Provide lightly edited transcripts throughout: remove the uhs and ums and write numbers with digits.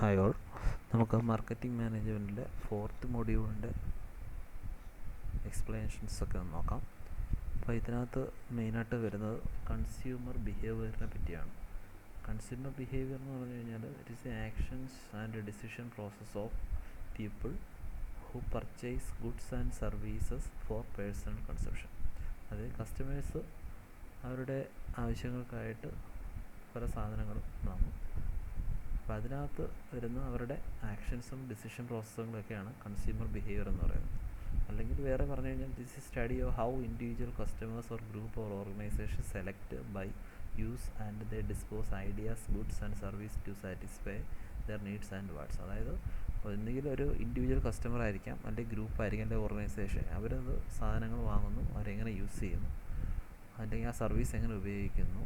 Hi all. നമുക്ക് marketing മാനേജ്മെൻറ്റിലെ 4th മൊഡ്യൂളിൻ്റെ explanations ഒക്കെ ഒന്ന് നോക്കാം. അപ്പോൾ ഇതിനകത്ത് മെയിനായിട്ട് വരുന്നത് കൺസ്യൂമർ ബിഹേവിയറിനെ പറ്റിയാണ്. കൺസ്യൂമർ ബിഹേവിയർ എന്ന് പറഞ്ഞു കഴിഞ്ഞാൽ it is a actions and decision process of people who purchase goods and services for personal consumption. അത് കസ്റ്റമേഴ്സ് അവരുടെ ആവശ്യങ്ങൾക്കായിട്ട് പല സാധനങ്ങളും വാങ്ങും. അപ്പോൾ അതിനകത്ത് വരുന്ന അവരുടെ ആക്ഷൻസും ഡിസിഷൻ പ്രോസസ്സുകളൊക്കെയാണ് കൺസ്യൂമർ ബിഹേവിയർ എന്ന് പറയുന്നത്. അല്ലെങ്കിൽ വേറെ പറഞ്ഞു കഴിഞ്ഞാൽ this is study of how individual customers or group or organisation select buy use and they dispose ideas goods and service to satisfy their needs and watts. അതായത് ഒന്നുകിൽ ഒരു ഇൻഡിവിജ്വൽ കസ്റ്റമർ ആയിരിക്കാം, അല്ലെങ്കിൽ ഗ്രൂപ്പ് ആയിരിക്കാം, അല്ലെങ്കിൽ ഓർഗനൈസേഷൻ. അവരത് സാധനങ്ങൾ വാങ്ങുന്നു, അവരെങ്ങനെ യൂസ് ചെയ്യുന്നു, അല്ലെങ്കിൽ ആ സർവീസ് എങ്ങനെ ഉപയോഗിക്കുന്നു,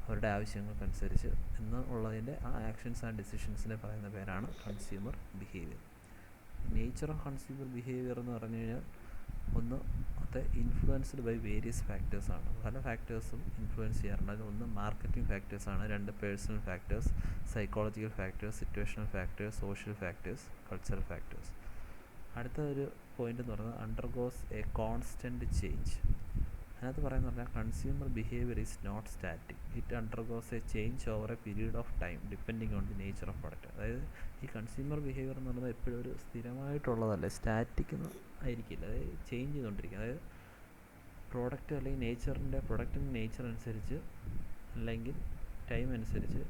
അവരുടെ ആവശ്യങ്ങൾക്കനുസരിച്ച് എന്നുള്ളതിൻ്റെ ആ ആക്ഷൻസ് ആൻഡ് ഡിസിഷൻസിനെ പറയുന്ന പേരാണ് consumer behaviour. Nature of consumer behaviour എന്ന് പറഞ്ഞു കഴിഞ്ഞാൽ ഒന്ന് അത് ഇൻഫ്ലുവൻസ്ഡ് ബൈ വേരിയസ് ഫാക്ടേഴ്സാണ്. പല ഫാക്ടേഴ്സും ഇൻഫ്ലുവൻസ് ചെയ്യാറുണ്ട്. അതിൽ ഒന്ന് മാർക്കറ്റിംഗ് ഫാക്ടേഴ്സാണ്, രണ്ട് personal factors, psychological factors, situational factors, social factors, cultural factors. അടുത്ത ഒരു പോയിന്റ് എന്ന് പറയുന്നത് അണ്ടർഗോസ് എ കോൺസ്റ്റൻറ്റ് ചേഞ്ച്. അതിനകത്ത് പറയുന്നത് പറഞ്ഞാൽ consumer behaviour is not static, it undergoes a change over a period of time depending on the nature of product. അതായത് ഈ consumer behaviour എന്ന് പറയുന്നത് എപ്പോഴും ഒരു സ്ഥിരമായിട്ടുള്ളതല്ല, സ്റ്റാറ്റിക് ആയിരിക്കില്ല, അതായത് ചേഞ്ച് ചെയ്തുകൊണ്ടിരിക്കുക. അതായത് പ്രോഡക്റ്റ് അല്ലെങ്കിൽ പ്രൊഡക്റ്റിൻ്റെ നേച്ചർ അനുസരിച്ച് അല്ലെങ്കിൽ ടൈം അനുസരിച്ച്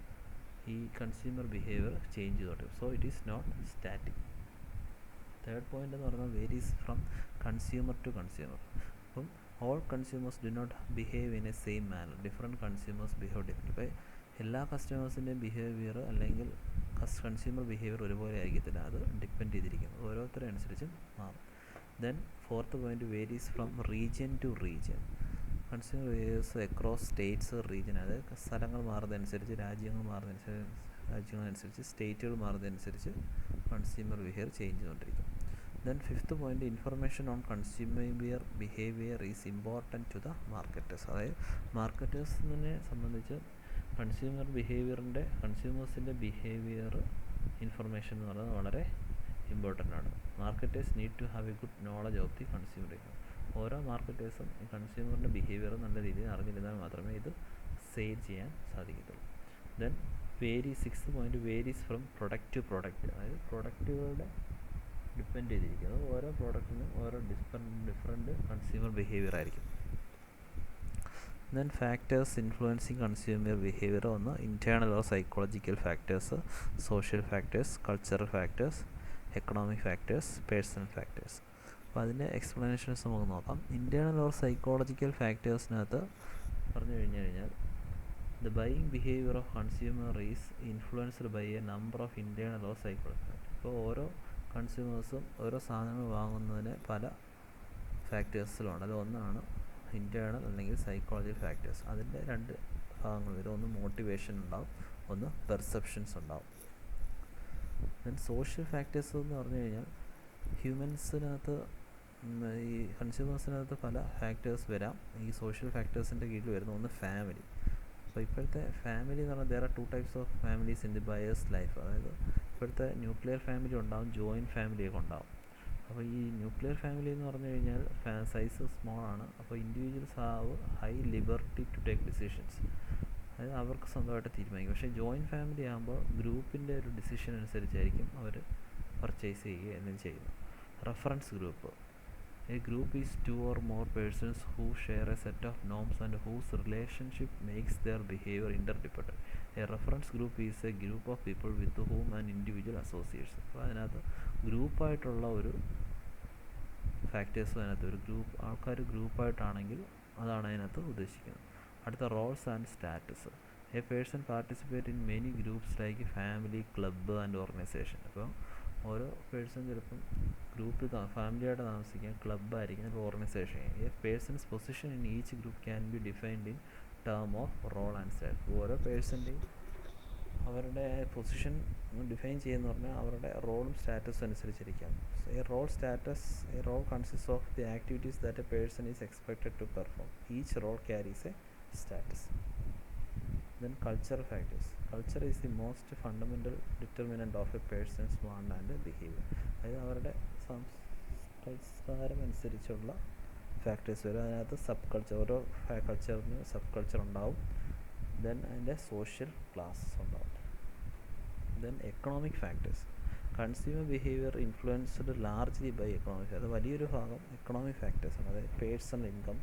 ഈ കൺസ്യൂമർ ബിഹേവിയർ ചേഞ്ച് ചെയ്തോണ്ടിരിക്കും. So it is not static. Third point എന്ന് പറയുന്നത് varies from consumer to consumer. അപ്പം all consumers do not behave in a same manner. Different consumers behave differently. ഇപ്പോൾ എല്ലാ കസ്റ്റമേഴ്സിൻ്റെയും ബിഹേവിയർ അല്ലെങ്കിൽ കൺസ്യൂമർ ബിഹേവിയർ ഒരുപോലെ ആയിരിക്കത്തില്ല, അത് ഡിപ്പെൻഡ് ചെയ്തിരിക്കുന്നത് ഓരോരുത്തരെ അനുസരിച്ചും മാറും. Then fourth point varies from region to region. Consumer behaviours across states region. അതായത് സ്ഥലങ്ങൾ മാറുന്നതനുസരിച്ച്, രാജ്യങ്ങളനുസരിച്ച് സ്റ്റേറ്റുകൾ മാറുന്നതനുസരിച്ച് കൺസ്യൂമർ ബിഹേവിയർ ചേഞ്ച് ചെയ്തുകൊണ്ടിരിക്കും. Then fifth point, information on consumer behavior is important to the marketers. അതായത് മാർക്കറ്റേഴ്സിനെ സംബന്ധിച്ച് കൺസ്യൂമേഴ്സിൻ്റെ ബിഹേവിയർ ഇൻഫർമേഷൻ എന്ന് പറയുന്നത് വളരെ ഇമ്പോർട്ടൻ്റ് ആണ്. Marketers need to have a good knowledge of the consumer behaviour. ഓരോ മാർക്കറ്റേഴ്സും ഈ കൺസ്യൂമറിൻ്റെ ബിഹേവിയർ നല്ല രീതിയിൽ അറിഞ്ഞിരുന്നാൽ മാത്രമേ ഇത് സെയിൽ ചെയ്യാൻ സാധിക്കത്തുള്ളൂ. Then sixth point varies from product to product. അതായത് പ്രൊഡക്റ്റുകളുടെ ഡിപ്പെൻഡ് ചെയ്തിരിക്കുന്നത് ഓരോ പ്രോഡക്റ്റിനും ഓരോ ഡിഫറെൻറ്റ് കൺസ്യൂമർ ബിഹേവിയർ ആയിരിക്കും. Then factors influencing consumer behaviour ഒന്ന് internal or psychological factors, social factors, cultural factors, economic factors, personal factors. അപ്പോൾ അതിൻ്റെ എക്സ്പ്ലനേഷൻസ് നമുക്ക് നോക്കാം. ഇൻറ്റേർണൽ ഓർ സൈക്കോളജിക്കൽ ഫാക്ടേഴ്സിനകത്ത് പറഞ്ഞു കഴിഞ്ഞാൽ the buying behaviour of consumer is influenced by a number of internal or psychological factors. ഇപ്പോൾ ഓരോ കൺസ്യൂമേഴ്സും ഓരോ സാധനങ്ങൾ വാങ്ങുന്നതിന് പല ഫാക്ടേഴ്സിലുണ്ട്. അത് ഒന്നാണ് ഇൻറ്റേർണൽ അല്ലെങ്കിൽ സൈക്കോളജിക്കൽ ഫാക്ടേഴ്സ്. അതിൻ്റെ രണ്ട് ഭാഗങ്ങൾ വരും. ഒന്ന് മോട്ടിവേഷൻ ഉണ്ടാവും, ഒന്ന് പെർസെപ്ഷൻസ് ഉണ്ടാവും. ദെൻ സോഷ്യൽ ഫാക്ടേഴ്സ് എന്ന് പറഞ്ഞു കഴിഞ്ഞാൽ ഹ്യൂമൻസിനകത്ത് ഈ കൺസ്യൂമേഴ്സിനകത്ത് പല ഫാക്ടേഴ്സ് വരാം. ഈ സോഷ്യൽ ഫാക്ടേഴ്സിൻ്റെ കീഴിൽ വരുന്ന ഒന്ന് ഫാമിലി. അപ്പോൾ ഇപ്പോഴത്തെ ഫാമിലി എന്ന് പറഞ്ഞാൽ there are 2 types of families in the buyer's life. അതായത് ഇപ്പോഴത്തെ ന്യൂക്ലിയർ ഫാമിലി ഉണ്ടാവും, ജോയിൻറ്റ് ഫാമിലിയൊക്കെ ഉണ്ടാവും. അപ്പോൾ ഈ ന്യൂക്ലിയർ ഫാമിലി എന്ന് പറഞ്ഞു കഴിഞ്ഞാൽ സൈസ് സ്മോൾ ആണ്. അപ്പോൾ individuals have high liberty to take decisions. അതായത് അവർക്ക് സ്വന്തമായിട്ട് തീരുമാനിക്കും. പക്ഷേ ജോയിൻറ്റ് ഫാമിലി ആകുമ്പോൾ ഗ്രൂപ്പിൻ്റെ ഒരു ഡിസിഷൻ അനുസരിച്ചായിരിക്കും അവർ പർച്ചേസ് ചെയ്യുക എന്നും ചെയ്യുന്നു. Reference group. A group is 2 or more persons who share a set of norms and whose relationship makes their behavior interdependent. A reference group is a group of people with whom an individual associates. അപ്പോൾ അതിനകത്ത് ഗ്രൂപ്പായിട്ടുള്ള ഒരു ഫാക്ടേഴ്സും അതിനകത്ത് ഒരു ആൾക്കാർ ഗ്രൂപ്പായിട്ടാണെങ്കിൽ അതാണ് അതിനകത്ത് ഉദ്ദേശിക്കുന്നത്. അടുത്ത roles and status. A person participate in many groups like family, club and organisation. അപ്പോൾ ഓരോ പേഴ്സൺ ചിലപ്പം ഗ്രൂപ്പിൽ ഫാമിലിയായിട്ട് താമസിക്കാം, ക്ലബ്ബായിരിക്കും, അല്ലെങ്കിൽ organisation. A person's position in each group can be defined in term of role and status. ഓരോ പേഴ്സൻ്റെയും അവരുടെ പൊസിഷൻ ഡിഫൈൻ ചെയ്യുന്ന പറഞ്ഞാൽ അവരുടെ റോളും സ്റ്റാറ്റസും അനുസരിച്ചിരിക്കാം. A role consist of the activities that a person is expected to perform. Each role carries A status. Then cultural factors. Culture is the most fundamental determinant of a person's want and behavior. അതായത് അവരുടെ സംസ്കാരം അനുസരിച്ചുള്ള factors വരും. അതിനകത്ത് sub culture, ഓരോ കൾച്ചറിന് sub culture ഉണ്ടാവും. Then അതിൻ്റെ സോഷ്യൽ ക്ലാസ്സസ് ഉണ്ടാവും. Then economic factors. Consumer behaviour influenced largely by economic. അത് വലിയൊരു ഭാഗം എക്കണോമിക് ഫാക്ടേഴ്സാണ്. അതായത് personal income,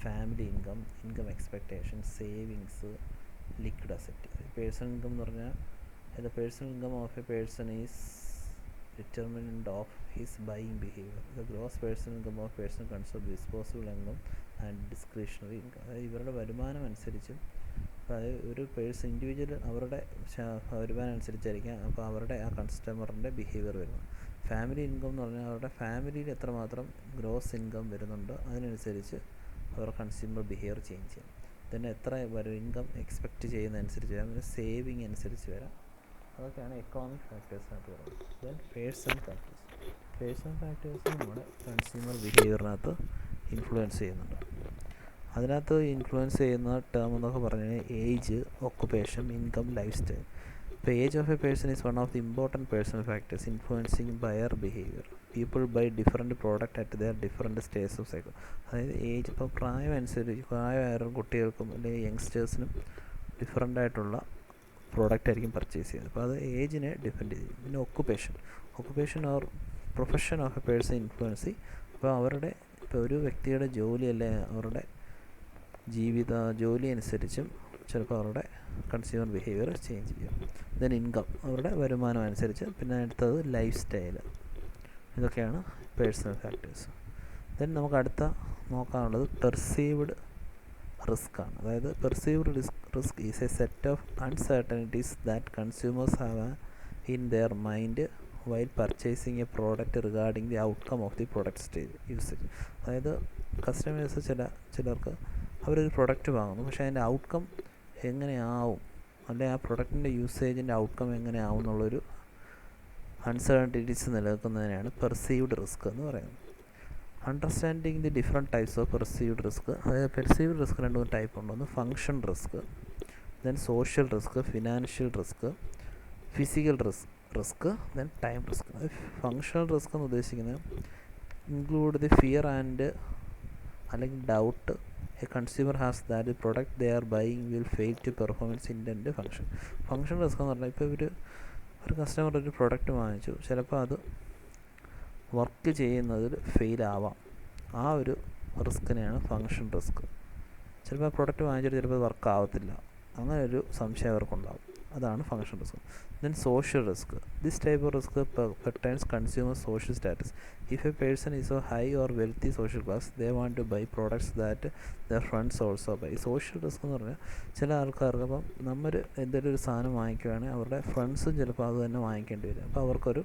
family income, income expectation, savings, liquid asset. Personal income എന്ന് പറഞ്ഞാൽ the personal income of a person is determinant of his buying behaviour. The gross personal income of person consist of disposable income and discretionary income. അതായത് ഇവരുടെ വരുമാനം അനുസരിച്ചും, അതായത് ഒരു person individual അവരുടെ വരുമാനം അനുസരിച്ചായിരിക്കും അപ്പോൾ അവരുടെ ആ കസ്റ്റമറിൻ്റെ ബിഹേവിയർ വരുന്നത്. ഫാമിലി ഇൻകം എന്ന് പറഞ്ഞാൽ അവരുടെ ഫാമിലിയിൽ എത്രമാത്രം ഗ്രോസ് ഇൻകം വരുന്നുണ്ട് അതിനനുസരിച്ച് അവർ കൺസ്യൂമർ ബിഹേവിയർ ചേഞ്ച് ചെയ്യും. തന്നെ എത്ര ഇൻകം എക്സ്പെക്റ്റ് ചെയ്യുന്നതനുസരിച്ച് വരാം, പിന്നെ സേവിങ് അനുസരിച്ച് വരാം. അതൊക്കെയാണ് എക്കണോമിക് ഫാക്ടേഴ്സിനകത്ത് പറയുന്നത്. Then personal factors. Personal factors നമ്മുടെ കൺസ്യൂമർ ബിഹേവിയറിനകത്ത് ഇൻഫ്ലുവൻസ് ചെയ്യുന്നുണ്ട്. അതിനകത്ത് ഇൻഫ്ലുവൻസ് ചെയ്യുന്ന ടേം എന്നൊക്കെ പറഞ്ഞു കഴിഞ്ഞാൽ age, occupation, income, life style. ഇപ്പോൾ age of a person is one of the important personal factors influencing buyer behaviour. People buy different product at their different stages of cycle. അതായത് age ഇപ്പോൾ പ്രായം അനുസരിച്ച്, പ്രായമായ കുട്ടികൾക്കും അല്ലെങ്കിൽ യങ്സ്റ്റേഴ്സിനും ഡിഫറെൻ്റ് ആയിട്ടുള്ള പ്രോഡക്റ്റ് ആയിരിക്കും പർച്ചേസ് ചെയ്യുന്നത്. അപ്പോൾ അത് ഏജിനെ ഡിപ്പെൻഡ് ചെയ്യും. പിന്നെ occupation or profession of a person influence. അപ്പോൾ അവരുടെ ഇപ്പോൾ ഒരു വ്യക്തിയുടെ ജോലി അല്ലെ അവരുടെ ജോലി അനുസരിച്ചും ചിലപ്പോൾ അവരുടെ കൺസ്യൂമർ ബിഹേവിയർ ചേഞ്ച് ചെയ്യും. ദെൻ ഇൻകം, അവരുടെ വരുമാനം അനുസരിച്ച്. പിന്നെ അടുത്തത് ലൈഫ് സ്റ്റൈൽ. ഇതൊക്കെയാണ് പേഴ്സണൽ ഫാക്ടേഴ്സ്. ദെൻ നമുക്ക് അടുത്ത നോക്കാനുള്ളത് പെർസീവ്ഡ് റിസ്ക് ആണ്. അതായത് perceived risk is A set of uncertainties that consumers have in there mind while purchasing A product regarding the outcome of the product usage. അതായത് customers ചിലർക്ക് അവരൊരു product വാങ്ങുന്നു, പക്ഷേ അതിൻ്റെ ഔട്ട്കം എങ്ങനെയാവും, അല്ലെങ്കിൽ ആ പ്രൊഡക്റ്റിൻ്റെ യൂസേജിൻ്റെ ഔട്ട്കം എങ്ങനെയാവും എന്നുള്ളൊരു അൺസർട്ടനിറ്റീസ് നിലനിൽക്കുന്നതിനാണ് പെർസീവ്ഡ് റിസ്ക് എന്ന് പറയുന്നത്. Understanding the different types of perceived risk. അതായത് പെർസീവ്ഡ് റിസ്ക് 2 ടൈപ്പ് ഉണ്ട്. ഒന്ന് function risk, then social risk, financial risk, physical risk, then time risk. Functional risk എന്ന് ഉദ്ദേശിക്കുന്നത് ഇൻക്ലൂഡ് ദി ഫിയർ ആൻഡ് അല്ലെങ്കിൽ doubt a consumer has that the product they are buying will fail to performance intent function. Function risk എന്ന് പറഞ്ഞാൽ ഇപ്പോൾ ഒരു customer ഒരു product വാങ്ങിച്ചു, ചിലപ്പോൾ അത് വർക്ക് ചെയ്യുന്നതിൽ ഫെയിലാവാം. ആ ഒരു റിസ്കിനെയാണ് ഫങ്ഷൻ റിസ്ക്. ചിലപ്പോൾ ആ പ്രൊഡക്റ്റ് വാങ്ങിച്ചിട്ട് ചിലപ്പോൾ വർക്ക് ആവത്തില്ല, അങ്ങനെ ഒരു സംശയം അവർക്കുണ്ടാവും. അതാണ് function risk. Then social risk. This type of risk pertains consumer social status. If a person is of high or wealthy social class they want to buy products that their friends also buy. Social risk എന്ന് പറഞ്ഞാൽ ചില ആൾക്കാർക്ക് ഇപ്പം നമ്മൾ എന്തെങ്കിലും ഒരു സാധനം വാങ്ങിക്കുകയാണെങ്കിൽ അവരുടെ ഫ്രണ്ട്സും ചിലപ്പോൾ അത് തന്നെ വാങ്ങിക്കേണ്ടി വരും. അപ്പോൾ അവർക്കൊരു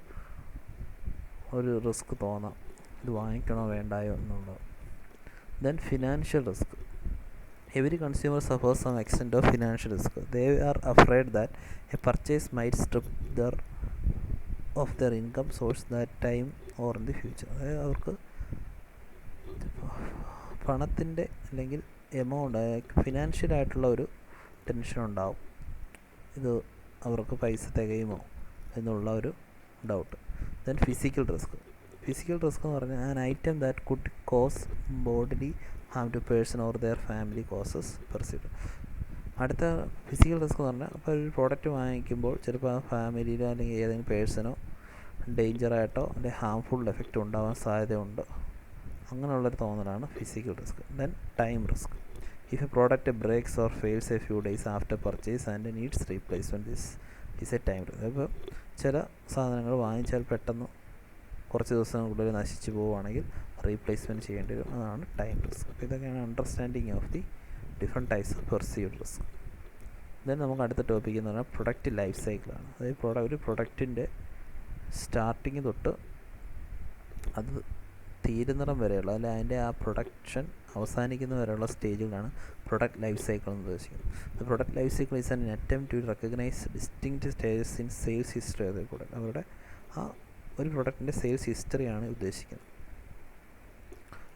റിസ്ക് തോന്നാം, ഇത് വാങ്ങിക്കണോ വേണ്ടായോ എന്നുള്ളത്. Then financial risk. Every consumer suffers some extent of financial risk. They are afraid that a purchase might strip their of their income source that time or in the future. അതായത് അവർക്ക് പണത്തിൻ്റെ അല്ലെങ്കിൽ amount ഫിനാൻഷ്യലായിട്ടുള്ള ഒരു tension ഉണ്ടാവും, ഇത് അവർക്ക് പൈസ തികയുമോ എന്നുള്ള ഒരു doubt. Then physical risk. Physical risk എന്ന് പറഞ്ഞാൽ an item that could cause bodily harm to person or their family causes perceived. അടുത്ത ഫിസിക്കൽ റിസ്ക് എന്ന് പറഞ്ഞാൽ അപ്പോൾ ഒരു പ്രോഡക്റ്റ് വാങ്ങിക്കുമ്പോൾ ചിലപ്പോൾ ആ ഫാമിലിയിലോ അല്ലെങ്കിൽ ഏതെങ്കിലും പേഴ്സണോ ഡേഞ്ചറായിട്ടോ അല്ലെങ്കിൽ ഹാംഫുൾ എഫക്റ്റ് ഉണ്ടാവാൻ സാധ്യതയുണ്ട്, അങ്ങനെയുള്ളൊരു തോന്നലാണ് physical risk. Then time risk. If a product breaks or fails a few days after purchase and needs replacement this is a time risk. അപ്പോൾ ചില സാധനങ്ങൾ വാങ്ങിച്ചാൽ പെട്ടെന്ന് കുറച്ച് ദിവസങ്ങൾക്കുള്ളിൽ നശിച്ചു പോവുകയാണെങ്കിൽ റീപ്ലേസ്മെൻറ്റ് ചെയ്യേണ്ടി വരും, അതാണ് ടൈം റിസ്ക്. അപ്പോൾ ഇതൊക്കെയാണ് understanding of the different types of perceived risk. Then നമുക്ക് അടുത്ത ടോപ്പിക് എന്ന് പറഞ്ഞാൽ പ്രൊഡക്റ്റ് ലൈഫ് സൈക്കിളാണ്. അതായത് ഒരു പ്രൊഡക്റ്റിൻ്റെ സ്റ്റാർട്ടിങ് തൊട്ട് അത് തീരുന്നിടം വരെയുള്ള അല്ലെങ്കിൽ അതിൻ്റെ ആ പ്രൊഡക്ഷൻ അവസാനിക്കുന്ന വരെയുള്ള സ്റ്റേജുകളാണ് പ്രൊഡക്റ്റ് ലൈഫ് സൈക്കിൾ എന്ന് ഉദ്ദേശിക്കുന്നത്. Product life cycle is an attempt to recognise distinct stages in sales history of the product. അവരുടെ ആ ഒരു പ്രൊഡക്റ്റിൻ്റെ സെയിൽസ് ഹിസ്റ്ററിയാണ് ഉദ്ദേശിക്കുന്നത്.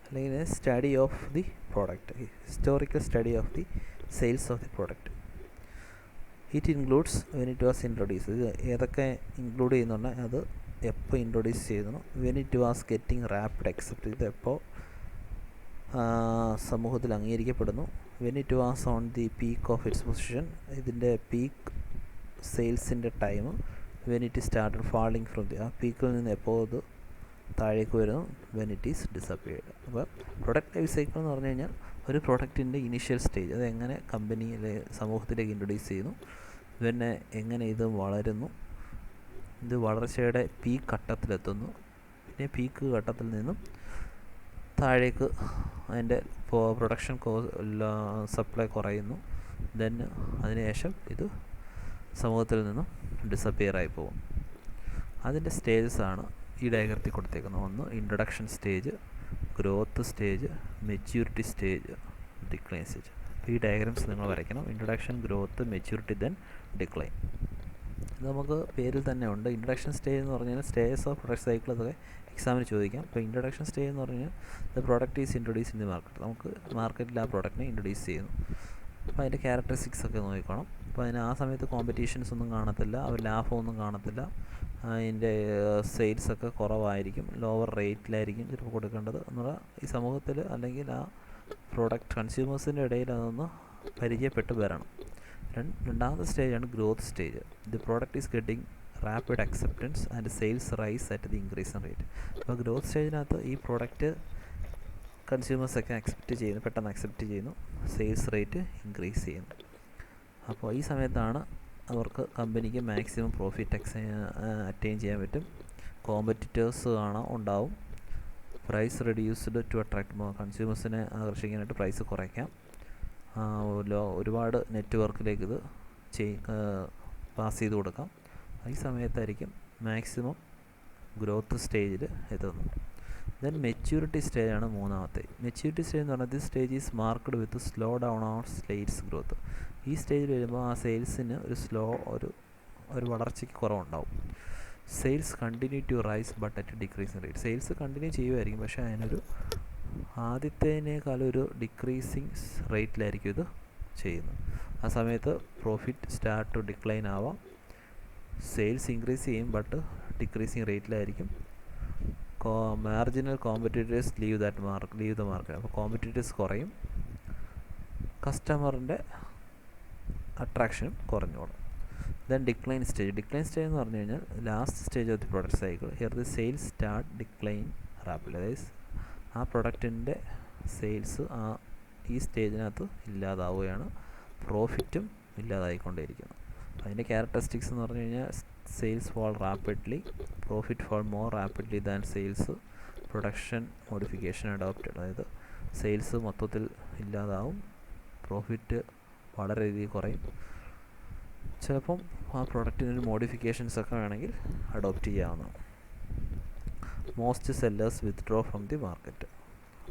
അല്ലെങ്കിൽ study of the product, historical study of the sales of the product. It includes when it was introduce. ഇത് ഏതൊക്കെ include ചെയ്യുന്നുണ്ട്, അത് എപ്പോൾ ഇൻട്രൊഡ്യൂസ് ചെയ്യുന്നു, when it was getting rapid accept, ഇത് എപ്പോൾ സമൂഹത്തിൽ അംഗീകരിക്കപ്പെടുന്നു, when it was on the peak of its position, ഇതിൻ്റെ പീക്ക് സെയിൽസിൻ്റെ time, when it started falling from the, ആ പീക്കിൽ നിന്ന് എപ്പോൾ ഇത് താഴേക്ക് വരുന്നു, വെൻ ഇറ്റ് ഈസ് ഡിസപ്പിയർഡ്. അപ്പോൾ പ്രൊഡക്റ്റ് ലൈഫ് സൈക്കിൾ എന്ന് പറഞ്ഞു കഴിഞ്ഞാൽ ഒരു പ്രൊഡക്റ്റിൻ്റെ ഇനീഷ്യൽ സ്റ്റേജ്, അത് എങ്ങനെ കമ്പനി സമൂഹത്തിലേക്ക് ഇൻട്രൊഡ്യൂസ് ചെയ്യുന്നു, പിന്നെ എങ്ങനെ ഇത് വളരുന്നു, ഇത് വളർച്ചയുടെ പീക്ക് ഘട്ടത്തിലെത്തുന്നു, പിന്നെ പീക്ക് ഘട്ടത്തിൽ നിന്നും താഴേക്ക് അതിൻ്റെ പ്രൊഡക്ഷൻ സപ്ലൈ കുറയുന്നു, ദെൻ അതിനുശേഷം ഇത് സമൂഹത്തിൽ നിന്നും ഡിസപ്പിയർ ആയി പോകും. അതിൻ്റെ സ്റ്റേജസ് ആണ് ഈ ഡയഗ്രത്തിൽ കൊടുത്തേക്കുന്നത്. ഒന്ന് introduction stage, growth stage, maturity stage, decline stage. അപ്പോൾ ഈ ഡയഗ്രാംസ് നിങ്ങൾ വരയ്ക്കണം. Introduction, growth, maturity, then decline. ഇത് നമുക്ക് പേരിൽ തന്നെ ഉണ്ട്. ഇൻട്രൊഡക്ഷൻ സ്റ്റേജ് എന്ന് പറഞ്ഞാൽ സ്റ്റേജസ് ഓഫ് പ്രൊഡക്റ്റ് സൈക്കിൾ, അതൊക്കെ എക്സാമിന് ചോദിക്കാം. അപ്പോൾ ഇൻട്രൊഡക്ഷൻ സ്റ്റേജ് എന്ന് പറഞ്ഞാൽ the product is introduce in the market, നമുക്ക് മാർക്കറ്റിൽ ആ പ്രോഡക്റ്റിനെ ഇൻട്രൊഡ്യൂസ് ചെയ്യുന്നു. അപ്പോൾ അതിൻ്റെ ക്യാരക്ടറിസ്റ്റിക്സ് ഒക്കെ നോക്കണം. അപ്പോൾ അതിന് ആ സമയത്ത് കോമ്പറ്റീഷൻസ് ഒന്നും കാണത്തില്ല, അവർ ലാഭമൊന്നും കാണത്തില്ല, അതിൻ്റെ സെയിൽസൊക്കെ കുറവായിരിക്കും, ലോവർ റേറ്റിലായിരിക്കും ചിലപ്പോൾ കൊടുക്കേണ്ടത് എന്നുള്ള ഈ സമൂഹത്തിൽ അല്ലെങ്കിൽ ആ പ്രോഡക്റ്റ് കൺസ്യൂമേഴ്സിൻ്റെ ഇടയിൽ അതൊന്ന് പരിചയപ്പെട്ട് വരണം. രണ്ടാമത്തെ സ്റ്റേജാണ് growth stage. The product is getting rapid acceptance and sales rise at the increasing rate. അപ്പോൾ ഗ്രോത്ത് സ്റ്റേജിനകത്ത് ഈ പ്രോഡക്റ്റ് കൺസ്യൂമേഴ്സൊക്കെ പെട്ടെന്ന് അക്സെപ്റ്റ് ചെയ്യുന്നു, സെയിൽസ് റേറ്റ് ഇൻക്രീസ് ചെയ്യുന്നു. അപ്പോൾ ഈ സമയത്താണ് അവർക്ക് കമ്പനിക്ക് മാക്സിമം പ്രോഫിറ്റ് അറ്റൈൻ ചെയ്യാൻ പറ്റും. കോമ്പറ്റീറ്റേഴ്സ് ഉണ്ടാവും. പ്രൈസ് റെഡ്യൂസ്ഡ് ടു അട്രാക്ട് കൺസ്യൂമേഴ്സിനെ ആകർഷിക്കാനായിട്ട് പ്രൈസ് കുറയ്ക്കാം. ഒരുപാട് നെറ്റ്വർക്കിലേക്ക് ഇത് പാസ് ചെയ്ത് കൊടുക്കാം. ഈ സമയത്തായിരിക്കും മാക്സിമം ഗ്രോത്ത് സ്റ്റേജിൽ എത്തുന്നത്. ദെൻ മെച്യൂരിറ്റി സ്റ്റേജാണ് മൂന്നാമത്തെ. മെച്യൂരിറ്റി സ്റ്റേജ് എന്ന് പറഞ്ഞാൽ this stage is marked with slow down on sales growth. ഈ സ്റ്റേജിൽ വരുമ്പോൾ ആ സെയിൽസിന് ഒരു വളർച്ചയ്ക്ക് കുറവുണ്ടാവും. Sales continue to rise but at decreasing rate. Sales continue ചെയ്യുമായിരിക്കും, പക്ഷേ അതിനൊരു ആദ്യത്തേനേക്കാളും ഒരു ഡിക്രീസിങ് റേറ്റിലായിരിക്കും ഇത് ചെയ്യുന്നത്. ആ സമയത്ത് പ്രോഫിറ്റ് സ്റ്റാർട്ട് ടു ഡിക്ലൈൻ ആവാം. സെയിൽസ് ഇൻക്രീസ് ചെയ്യും, ബട്ട് ഡിക്രീസിങ് റേറ്റിലായിരിക്കും. Marginal competitors leave the market. അപ്പോൾ കോമ്പറ്റീറ്റേഴ്സ് കുറയും, കസ്റ്റമറിൻ്റെ അട്രാക്ഷനും കുറഞ്ഞോളും. ദെൻ ഡിക്ലൈൻ സ്റ്റേജ് എന്ന് പറഞ്ഞു കഴിഞ്ഞാൽ last stage of the product cycle. Here the sales start decline rapidly. അതായത് ആ പ്രൊഡക്റ്റിൻ്റെ സെയിൽസ് ഈ സ്റ്റേജിനകത്ത് ഇല്ലാതാവുകയാണ്, പ്രോഫിറ്റും ഇല്ലാതായിക്കൊണ്ടേയിരിക്കുന്നു. അതിൻ്റെ ക്യാരക്ടറിസ്റ്റിക്സ് എന്ന് പറഞ്ഞു കഴിഞ്ഞാൽ sales fall rapidly, profit fall more rapidly than sales, production modification adopted. അതായത് സെയിൽസ് മൊത്തത്തിൽ ഇല്ലാതാവും, പ്രോഫിറ്റ് വളരെ രീതിയിൽ കുറയും. ചിലപ്പം ആ പ്രൊഡക്റ്റിനൊരു മോഡിഫിക്കേഷൻസ് ഒക്കെ വേണമെങ്കിൽ അഡോപ്റ്റ് ചെയ്യാവുന്നതാണ്. Most sellers withdraw from the market.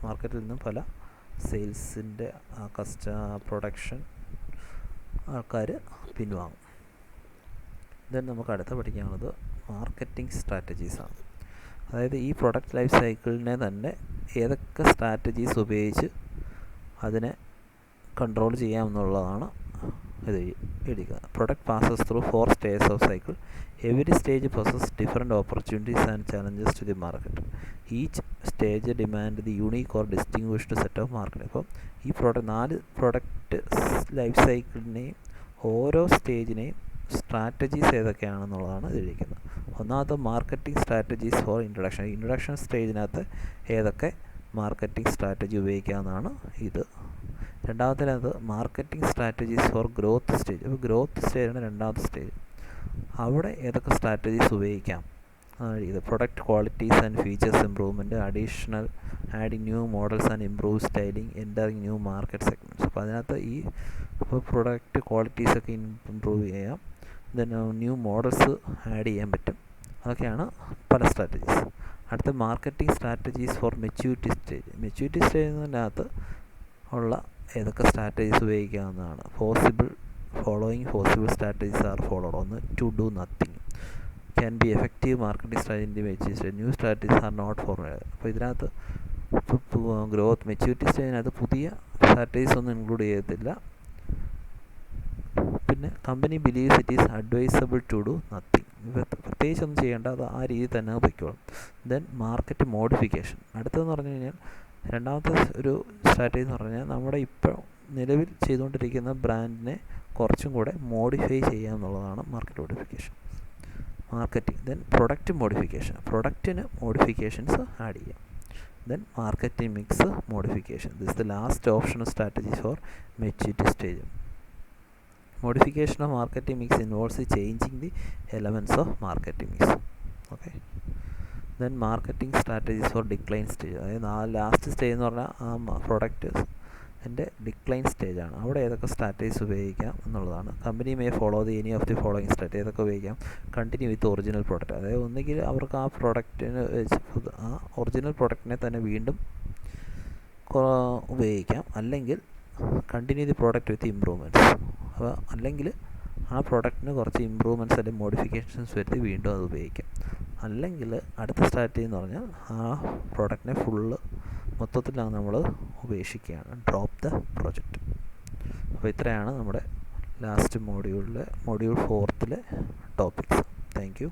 മാർക്കറ്റിൽ നിന്നും പല സെയിൽസിൻ്റെ പ്രൊഡക്ഷൻ ആൾക്കാർ പിൻവാങ്ങും. ദെൻ നമുക്ക് അടുത്ത പഠിക്കാനുള്ളത് മാർക്കറ്റിംഗ് സ്ട്രാറ്റജീസാണ്. അതായത് ഈ പ്രൊഡക്റ്റ് ലൈഫ് സൈക്കിളിനെ തന്നെ ഏതൊക്കെ സ്ട്രാറ്റജീസ് ഉപയോഗിച്ച് അതിനെ കൺട്രോൾ ചെയ്യാമെന്നുള്ളതാണ് ഇത് എഴുതിക്കുന്നത്. Product passes through 4 stages of cycle. Every stage possesses different opportunities and challenges to the market. Each stage demand the unique or distinguished set of market. അപ്പോൾ ഈ 4 പ്രൊഡക്റ്റ് ലൈഫ് സൈക്കിളിനെയും ഓരോ സ്റ്റേജിനെയും സ്ട്രാറ്റജീസ് ഏതൊക്കെയാണെന്നുള്ളതാണ് എഴുതിക്കുന്നത്. ഒന്നാമത്തെ മാർക്കറ്റിംഗ് സ്ട്രാറ്റജീസ് ഫോർ ഇൻട്രൊഡക്ഷൻ സ്റ്റേജിനകത്ത് ഏതൊക്കെ marketing strategy ഉപയോഗിക്കാമെന്നാണ് ഇത്. രണ്ടാമത്തേത് marketing strategies for growth stage. അപ്പോൾ ഗ്രോത്ത് സ്റ്റേജാണ് രണ്ടാമത്തെ സ്റ്റേജ്. അവിടെ ഏതൊക്കെ സ്ട്രാറ്റജീസ് ഉപയോഗിക്കാം ഇത്. Product qualities and features improvement, additional adding new models and improve styling, entering new market segments. അപ്പോൾ അതിനകത്ത് ഈ പ്രൊഡക്റ്റ് ക്വാളിറ്റീസൊക്കെ ഇമ്പ്രൂവ് ചെയ്യാം, ദെൻ ന്യൂ മോഡൽസ് ആഡ് ചെയ്യാൻ പറ്റും. അതൊക്കെയാണ് പല സ്ട്രാറ്റജീസ്. അടുത്ത marketing strategies for maturity stage. മെച്യൂരിറ്റി സ്റ്റേജിനകത്ത് ഉള്ള ഏതൊക്കെ സ്ട്രാറ്റജീസ് ഉപയോഗിക്കാവുന്നതാണ്. Following possible strategies are followed. ഒന്ന്, to do nothing can be effective marketing strategy maturity stage. New strategies are not formulated. അപ്പോൾ ഇതിനകത്ത് മെച്യൂരിറ്റി സ്റ്റേജിനകത്ത് പുതിയ സ്ട്രാറ്റജീസ് ഒന്നും ഇൻക്ലൂഡ് ചെയ്യത്തില്ല. പിന്നെ പിന്നെ company believes it is advisable to do nothing. പ്രത്യേകിച്ചൊന്നും ചെയ്യേണ്ട, അത് ആ രീതിയിൽ തന്നെ പൊയ്ക്കോളും. Then market modification. അടുത്തതെന്ന് പറഞ്ഞു കഴിഞ്ഞാൽ രണ്ടാമത്തെ ഒരു സ്ട്രാറ്റജി എന്ന് പറഞ്ഞാൽ നമ്മുടെ ഇപ്പോൾ നിലവിൽ ചെയ്തുകൊണ്ടിരിക്കുന്ന ബ്രാൻഡിനെ കുറച്ചും കൂടെ മോഡിഫൈ ചെയ്യുക എന്നുള്ളതാണ് market modification. Marketing. Then product modification. പ്രൊഡക്റ്റിന് മോഡിഫിക്കേഷൻസ് ആഡ് ചെയ്യാം. Then marketing mix modification. This is the last option strategy for maturity stage. Modification of marketing mix involves changing the elements of marketing mix. Okay. Then marketing strategies for decline stage. അതായത് ആ last stage എന്ന് പറഞ്ഞാൽ ആ product എൻ്റെ decline സ്റ്റേജാണ്. അവിടെ ഏതൊക്കെ strategies ഉപയോഗിക്കാം എന്നുള്ളതാണ്. Company may follow the any of the following strategy. ഏതൊക്കെ ഉപയോഗിക്കാം? കണ്ടിന്യൂ വിത്ത് ഒറിജിനൽ പ്രോഡക്റ്റ്. അതായത് ഒന്നുകിൽ അവർക്ക് ആ പ്രോഡക്റ്റിന് ആ ഒറിജിനൽ പ്രോഡക്റ്റിനെ തന്നെ വീണ്ടും ഉപയോഗിക്കാം, അല്ലെങ്കിൽ continue the product with improvements. അപ്പോൾ അല്ലെങ്കിൽ ആ പ്രോഡക്റ്റിന് കുറച്ച് ഇമ്പ്രൂവ്മെൻറ്റ്സ് അല്ലെങ്കിൽ മോഡിഫിക്കേഷൻസ് വരുത്തി വീണ്ടും അത് ഉപയോഗിക്കാം. അല്ലെങ്കിൽ അടുത്ത സ്ട്രാറ്റജി എന്ന് പറഞ്ഞാൽ ആ പ്രോഡക്റ്റിനെ ഫുള്ള് മൊത്തത്തിലാണ് നമ്മൾ ഉപേക്ഷിക്കുകയാണ്, ഡ്രോപ്പ് ദ പ്രൊജക്റ്റ്. അപ്പോൾ ഇത്രയാണ് നമ്മുടെ last module 4 topics. Thank you.